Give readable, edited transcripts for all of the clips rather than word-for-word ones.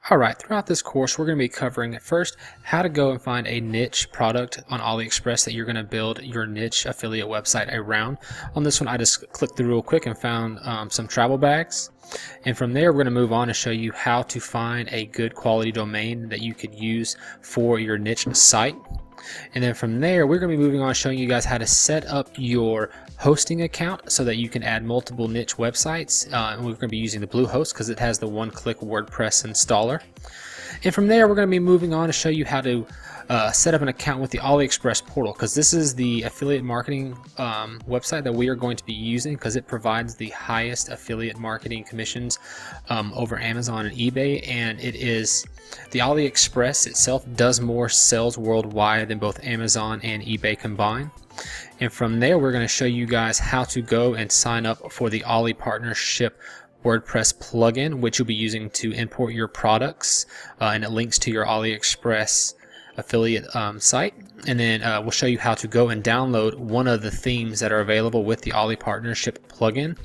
Alright, throughout this course we're going to be covering at first how to go and find a niche product on AliExpress that you're going to build your niche affiliate website around. On this one I just clicked through real quick and found some travel bags. And from there we're going to move on and show you how to find a good quality domain that you could use for your niche site. And then from there we're going to be moving on showing you guys how to set up your hosting account so that you can add multiple niche websites. And we're going to be using the Bluehost because it has the one-click WordPress installer. And from there we're going to be moving on to show you how to set up an account with the AliExpress portal, because this is the affiliate marketing website that we are going to be using because it provides the highest affiliate marketing commissions over Amazon and eBay, and it is the AliExpress itself does more sales worldwide than both Amazon and eBay combined. And from there we're going to show you guys how to go and sign up for the Ali Partnership WordPress plugin, which you'll be using to import your products, and it links to your AliExpress affiliate site. And then we'll show you how to go and download one of the themes that are available with the Ali Partnership plugin.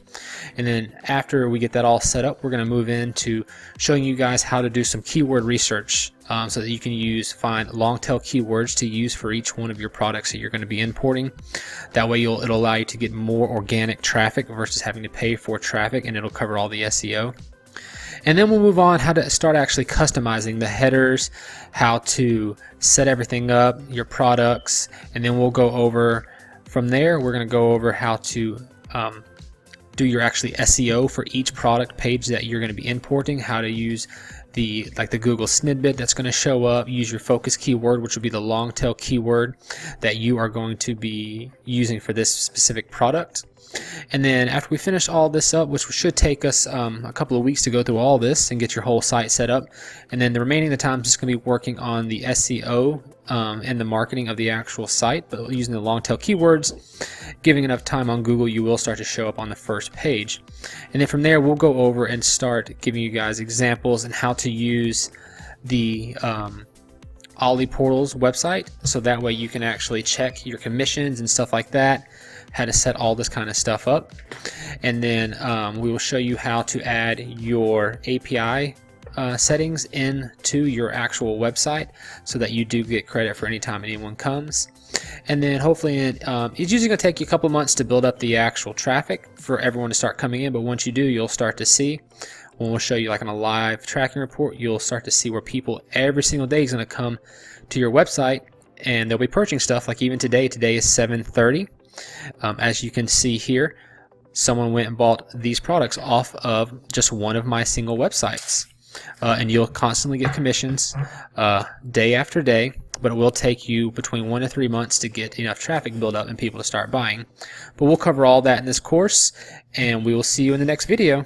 And then after we get that all set up, we're going to move into showing you guys how to do some keyword research so that you can find long tail keywords to use for each one of your products that you're going to be importing. That way it'll allow you to get more organic traffic versus having to pay for traffic, and it'll cover all the SEO. And then we'll move on how to start actually customizing the headers, how to set everything up, your products, and then we'll go over from there. We're going to go over how to do your actually SEO for each product page that you're going to be importing, how to use the Google snippet that's going to show up, use your focus keyword, which will be the long tail keyword that you are going to be using for this specific product. And then after we finish all this up, which should take us a couple of weeks to go through all this and get your whole site set up, and then the remaining of the time is just going to be working on the SEO and the marketing of the actual site, but using the long tail keywords, giving enough time on Google, you will start to show up on the first page. And then from there we'll go over and start giving you guys examples and how to use the Ali Portal's website, so that way you can actually check your commissions and stuff like that, how to set all this kind of stuff up. And then we will show you how to add your API settings into your actual website so that you do get credit for any time anyone comes. And then hopefully it's usually going to take you a couple months to build up the actual traffic for everyone to start coming in, but once you do, you'll start to see, when we'll show you like on a live tracking report, you'll start to see where people every single day is going to come to your website and they'll be purchasing stuff. Like even today is 7:30. As you can see here, someone went and bought these products off of just one of my single websites. And you'll constantly get commissions day after day, but it will take you between 1 to 3 months to get enough traffic build up and people to start buying. But we'll cover all that in this course, and we will see you in the next video.